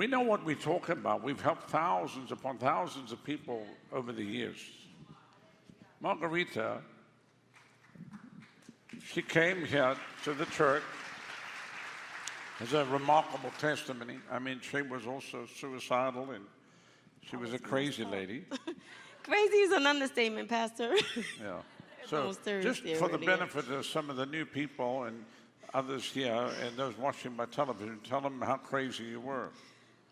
We know what we're talking about. We've helped thousands upon thousands of people over the years. Margarita, she came here to the church. Has a remarkable testimony. I mean, she was also suicidal, and she was a crazy lady. Crazy is an understatement, Pastor. Yeah. So just for the benefit of some of the new people and others here and those watching by television, tell them how crazy you were.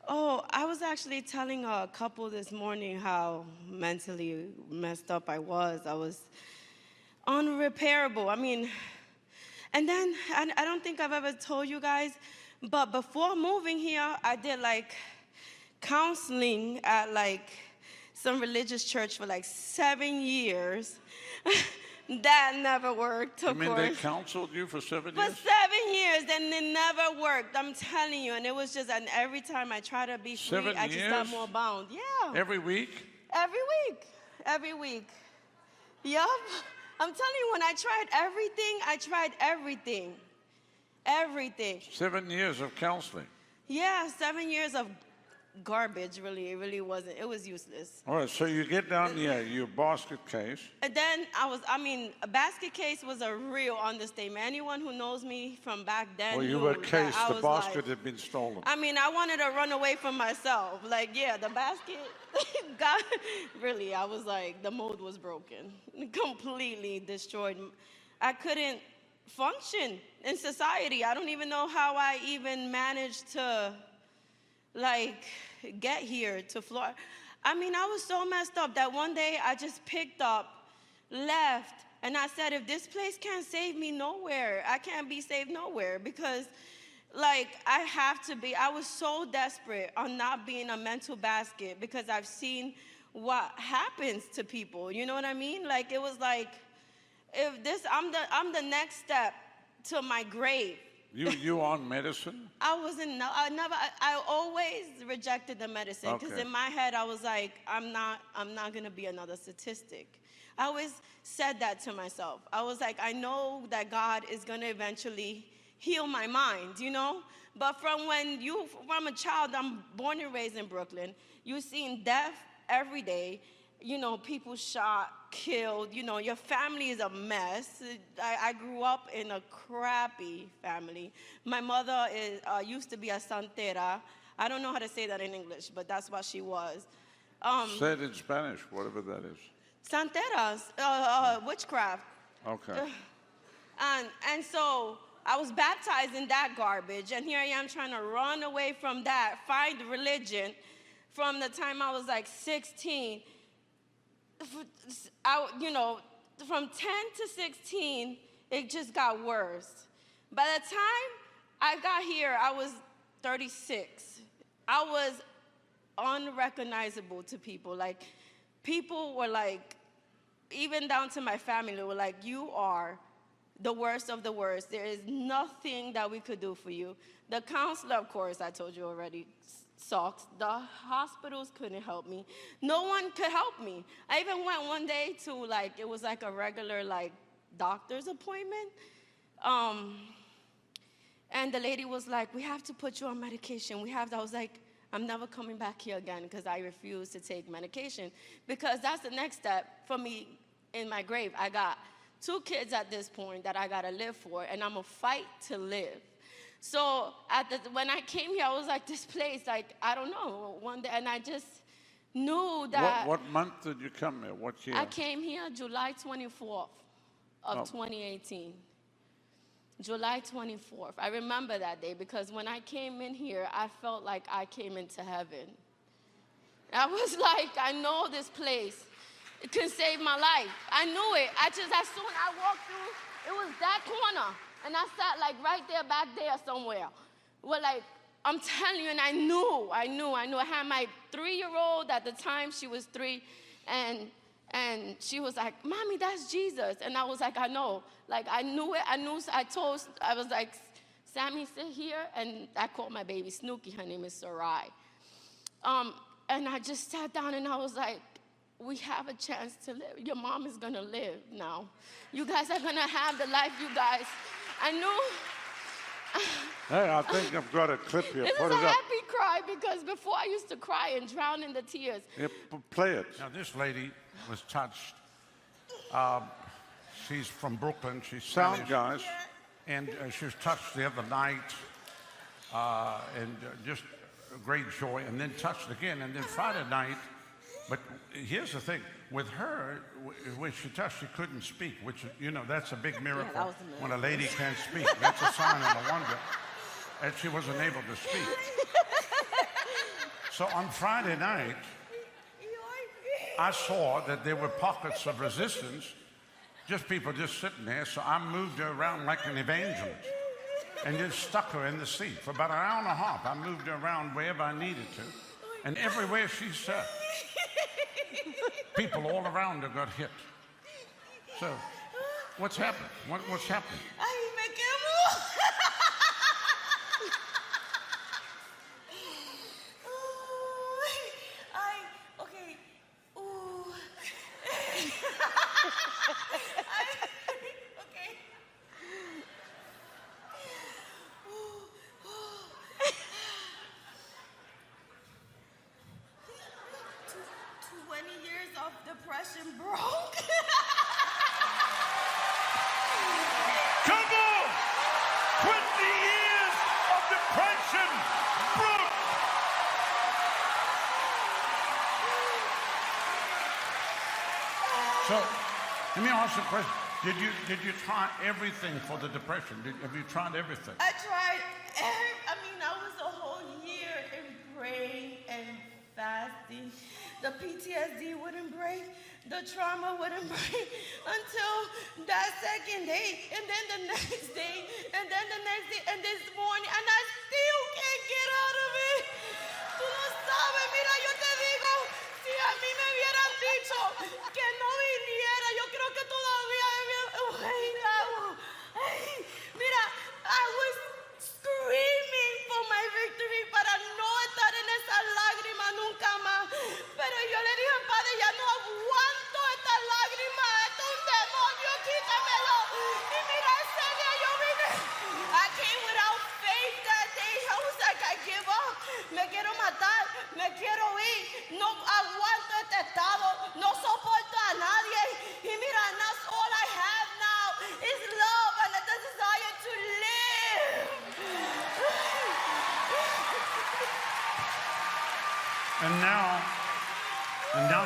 Oh, I was actually telling a couple this morning how mentally messed up I was. I was unrepairable. I mean, and then I don't think I've ever told you guys, but before moving here, I did like counseling at like some religious church for like 7 years. That never worked, of course. They counseled you for 7 years? For 7 years, and it never worked. I'm telling you, and it was just, and every time I try to be free, I just got more bound. Yeah. Every week? Every week. Every week. Yup. I'm telling you, when I tried everything. Everything. 7 years of counseling? Yeah, 7 years of garbage, really. It really wasn't. It was useless. All right, so you get down here, your basket case. And then a basket case was a real understatement. Anyone who knows me from back then Well, you knew were case, that I the was basket had been stolen. I mean, I wanted to run away from myself. Like, yeah, the basket, got, really, I was like, the mold was broken. Completely destroyed. I couldn't function in society. I don't even know how I even managed to like get here to Florida. I mean, I was so messed up that one day I just picked up, left, and I said, if this place can't save me nowhere, I can't be saved nowhere, because like I was so desperate on not being a mental basket, because I've seen what happens to people. You know what I mean? Like, it was like, if this, I'm the next step to my grave. You on medicine? I always rejected the medicine, because in my head I was like, I'm not gonna be another statistic. I always said that to myself. I was like, I know that God is gonna eventually heal my mind, you know? But from a child, I'm born and raised in Brooklyn, you've seen death every day, you know, people shot, killed, you know, your family is a mess. I grew up in a crappy family. My mother used to be a santera. I don't know how to say that in English, but that's what she was. Say it in Spanish, whatever that is. Santeras, witchcraft. Okay. And so I was baptized in that garbage, and here I am trying to run away from that, find religion. From the time I was like 16, from 10 to 16, it just got worse. By the time I got here, I was 36. I was unrecognizable to people. Like, people were like, even down to my family, were like, you are the worst of the worst. There is nothing that we could do for you. The counselor, of course, I told you already, sucks. The hospitals couldn't help me. No one could help me. I even went one day to, like, it was like a regular, like, doctor's appointment. And the lady was like, we have to put you on medication. I was like, I'm never coming back here again, because I refuse to take medication. Because that's the next step for me in my grave. I got 2 kids at this point that I got to live for, and I'm going to fight to live. So when I came here, I was like, this place, like, I don't know, one day, and I just knew that. What month did you come here? What year? I came here July 24th of 2018. July 24th. I remember that day, because when I came in here, I felt like I came into heaven. I was like, I know this place. It can save my life. I knew it. As soon as I walked through, it was that corner. And I sat like right there, back there somewhere. Well, like, I'm telling you, and I knew. I had my 3-year-old at the time, she was 3, and she was like, Mommy, that's Jesus. And I was like, I know. Like, I knew it. I was like, Sammy, sit here. And I called my baby Snooky. Her name is Sarai. And I just sat down, and I was like, we have a chance to live. Your mom is going to live now. You guys are going to have the life you guys. I knew Hey, I think I've got a clip here. This Put is a it up. happy cry because before I used to cry and drown in the tears. Yeah, play it. Now, this lady was touched. She's from Brooklyn. She's Sound, Spanish. guys. And she was touched the other night, and just a great joy, and then touched again, and then Friday night. But here's the thing, with her, when she touched, she couldn't speak, which, you know, that's a big miracle. that was a miracle. When a lady can't speak. That's a sign and a wonder. And she wasn't able to speak. So on Friday night, I saw that there were pockets of resistance, just people just sitting there, so I moved her around like an evangelist and just stuck her in the seat. For about an hour and a half, I moved her around wherever I needed to. And everywhere she sat, people all around her got hit. So, what's happening? What's happening? Ay, me quemo. Ay, okay. Ooh. Ay, okay. 20 years of depression broke. Come on! 20 years of depression broke! So, let me ask you a question. Did you try everything for the depression? Have you tried everything? I tried, I was a whole year in praying and fasting. The PTSD wouldn't break, the trauma wouldn't break until that second day, and then the next day, and then the next day, and this morning, and I still can't get out of it. Tú no sabes, mira, yo te digo, si a mí me hubieran dicho que no viniera, yo creo que todavía mira, I was screaming for my victory para no estar en esa lágrima nunca más. Pero yo le dije al Padre, ya no aguanto esta lágrima, esto es un demonio, quítamelo. Y mira, ese día yo vine, I came without faith that day. I was like, I give up, me quiero matar, me quiero ir, no aguanto este estado, no soporto a nadie. Y mira, and that's all I have now is love and the desire to live. And now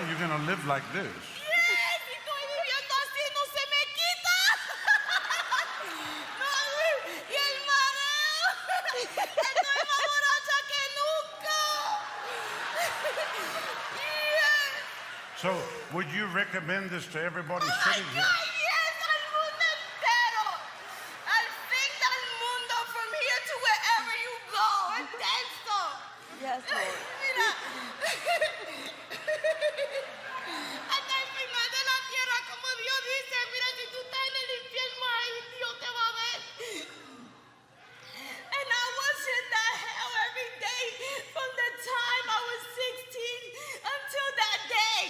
you're going to live like this. Yes, y estoy viviendo así, no se me quita. No, y el mareo. Estoy más borracha que nunca. Yes. So, would you recommend this to everybody Oh my sitting here? God, yes, al mundo entero. Al fin del mundo, from here to wherever you go. And then some. Yes, Lord. Mira. Hasta el final de la tierra, como Dios dice, mira, si tú estás en el infierno, ahí Dios te va a ver. And I was in that hell every day from the time I was 16 until that day.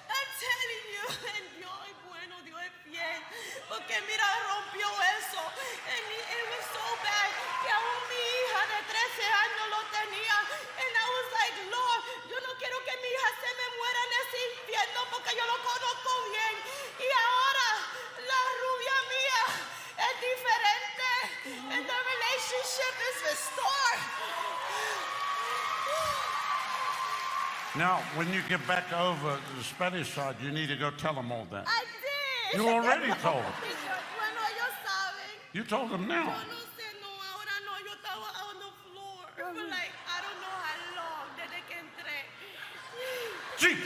I'm telling you, and Dios es bueno, Dios es fiel, porque mira, rompió eso. And it was so bad que aún mi hija de 13 años lo tenía. And I was like, Lord, yo no quiero que mi hija se me muera en ese infierno porque yo lo conozco bien. Y ahora la rubia mía es diferente. And the relationship is restored. Now, when you get back over to the Spanish side, you need to go tell them all that. I did. You already told them. Bueno, ellos saben. You told them now. Yo no sé, no, ahora no. Yo estaba on the floor for like, I don't know how long, desde que entré. Gee!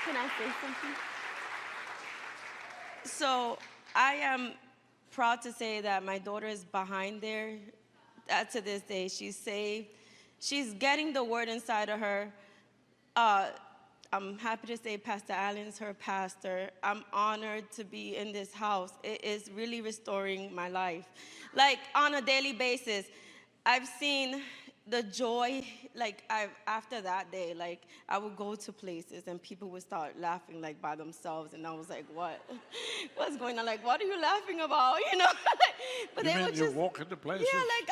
Can I say something? So I am proud to say that my daughter is behind there. To this day, she's saved. She's getting the word inside of her. I'm happy to say Pastor Allen's her pastor. I'm honored to be in this house. It is really restoring my life. Like, on a daily basis, I've seen the joy, like, after that day, like, I would go to places and people would start laughing, like, by themselves. And I was like, what? What's going on? Like, what are you laughing about? You know? But You they mean would you just, walk into places? yeah, like,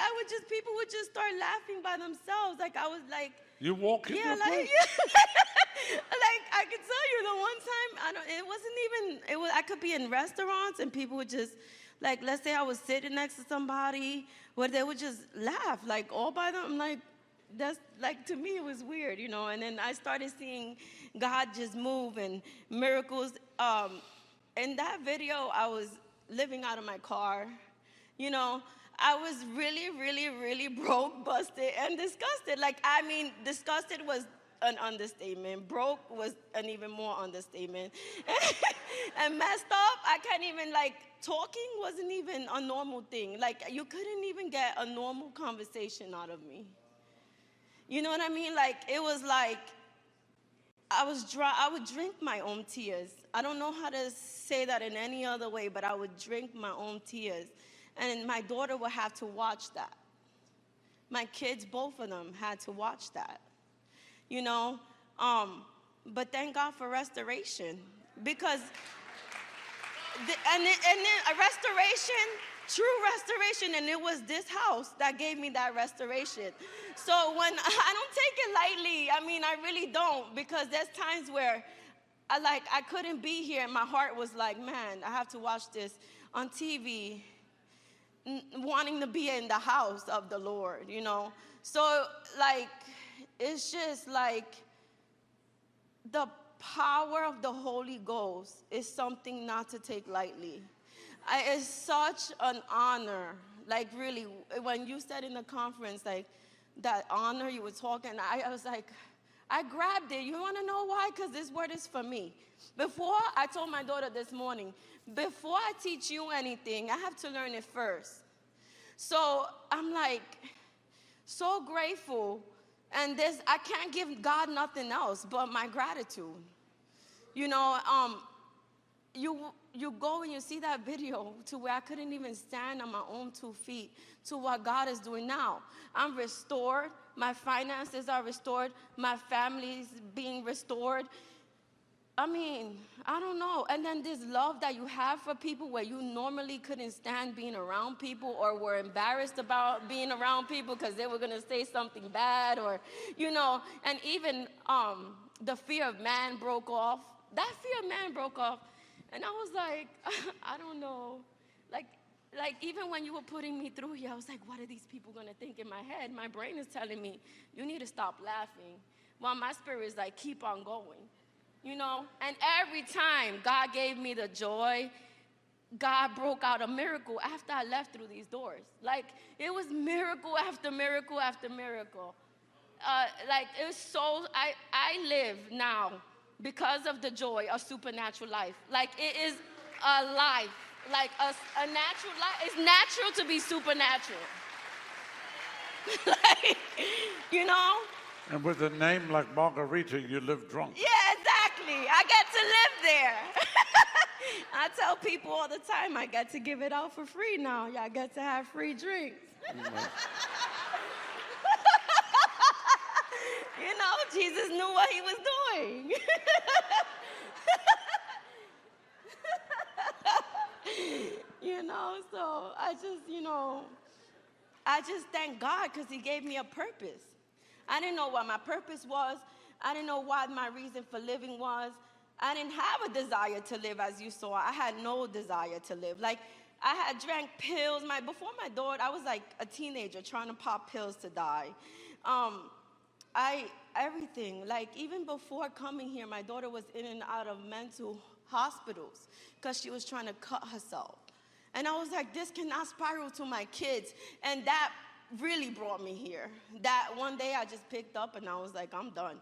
people would just start laughing by themselves. Like, I was like, You walk into yeah, a like, place? like I could tell you the one time, it wasn't even, I could be in restaurants and people would just, like, let's say I was sitting next to somebody where they would just laugh, like, all by them. I'm like, that's, like, to me, it was weird, you know. And then I started seeing God just move and miracles. In that video, I was living out of my car, you know. I was really, really, really broke, busted, and disgusted. Like, I mean, disgusted was an understatement. Broke was an even more understatement. And messed up, I can't even, like, talking wasn't even a normal thing. Like, you couldn't even get a normal conversation out of me. You know what I mean? Like, it was like I was dry. I would drink my own tears. I don't know how to say that in any other way, but I would drink my own tears. And my daughter would have to watch that. My kids, both of them, had to watch that. You know? But thank God for restoration. Because, and then a restoration, true restoration, and it was this house that gave me that restoration. So when, I don't take it lightly. I mean, I really don't, because there's times where I couldn't be here, and my heart was like, man, I have to watch this on TV, wanting to be in the house of the Lord, you know. So, like, it's just like the power of the Holy Ghost is something not to take lightly. It's such an honor. Like, really, when you said in the conference, like, that honor you were talking, I was like, I grabbed it. You want to know why? Because this word is for me. Before, I told my daughter this morning, before I teach you anything, I have to learn it first. So I'm like, so grateful. And I can't give God nothing else but my gratitude. You know, you go and you see that video to where I couldn't even stand on my own 2 feet to what God is doing now. I'm restored. My finances are restored. My family's being restored. I mean, I don't know. And then this love that you have for people where you normally couldn't stand being around people or were embarrassed about being around people because they were going to say something bad or, you know, and even the fear of man broke off. That fear of man broke off. And I was like, I don't know. Like even when you were putting me through here, I was like, what are these people going to think in my head? My brain is telling me, you need to stop laughing. While my spirit is like, keep on going. You know, and every time God gave me the joy, God broke out a miracle after I left through these doors. Like, it was miracle after miracle after miracle. Like, it was so, I live now because of the joy of supernatural life. Like, it is a life, like a natural life. It's natural to be supernatural. Like, you know? And with a name like Margarita, you live drunk. Yeah, exactly. I get to live there. I tell people all the time, I get to give it out for free now. Y'all get to have free drinks. You know, Jesus knew what he was doing. You know, so I just thank God because he gave me a purpose. I didn't know what my purpose was. I didn't know what my reason for living was. I didn't have a desire to live, as you saw. I had no desire to live. Like, I had drank pills. Before my daughter, I was like a teenager trying to pop pills to die. Everything. Like, even before coming here, my daughter was in and out of mental hospitals because she was trying to cut herself. And I was like, this cannot spiral to my kids. And that really brought me here. That one day I just picked up and I was like, I'm done.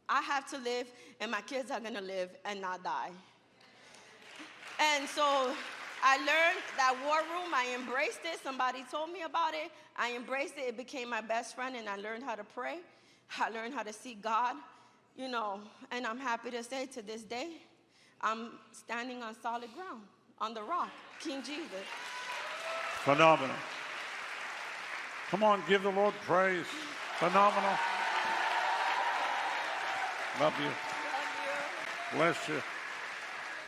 I have to live and my kids are gonna live and not die. And so I learned that war room, I embraced it. Somebody told me about it. I embraced it. It became my best friend and I learned how to pray. I learned how to seek God. you know, and I'm happy to say to this day, I'm standing on solid ground, on the rock, King Jesus. Phenomenal. Come on, give the Lord praise. Phenomenal. Love you. Love you. Bless you.